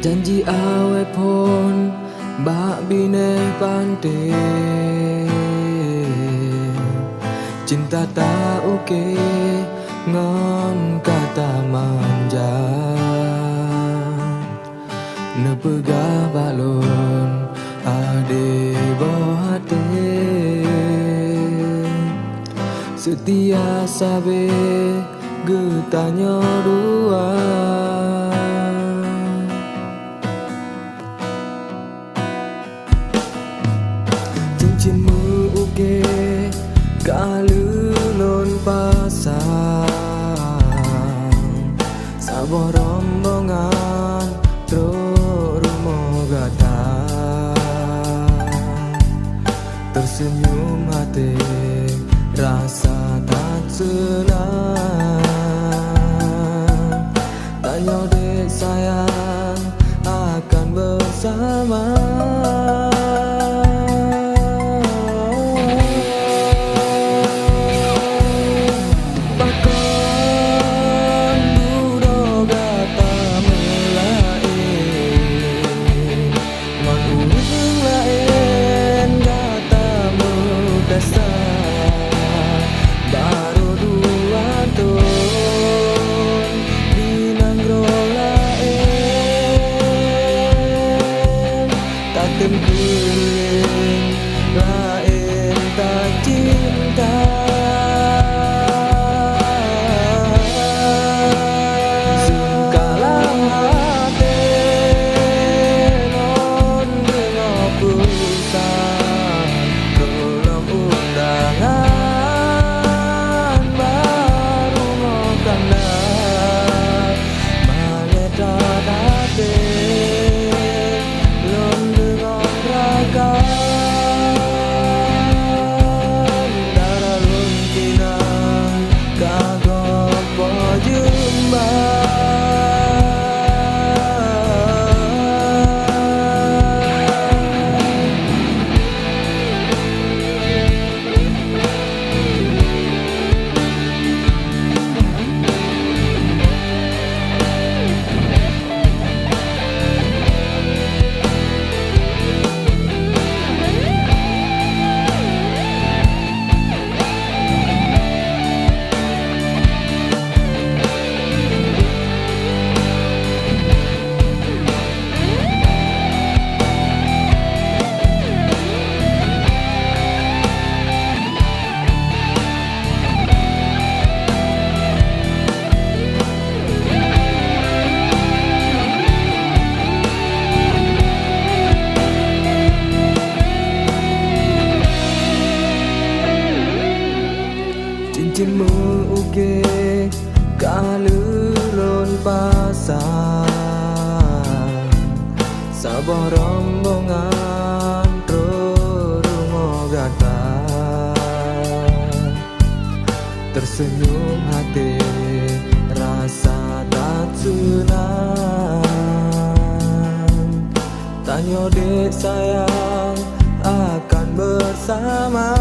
Janji awe pon bak bine pante, cinta tak oke ngon kata manja, nepegah balon ade bohate, setia sabe getanya dua. Cincinmu uke kalulun pasang, sabo rombongan tro rumo gata, tersenyum hati rasa tak senang. Tanya dek sayang akan bersama. Lain tak cinta, sengkalang hati non dengan pulsan, tolong undangan baru makan maleta date. Cincinmu uke kalulun pasang, sabah rombongan rungo gata, tersenyum hati rasa tak senang. Tanya dek sayang akan bersama.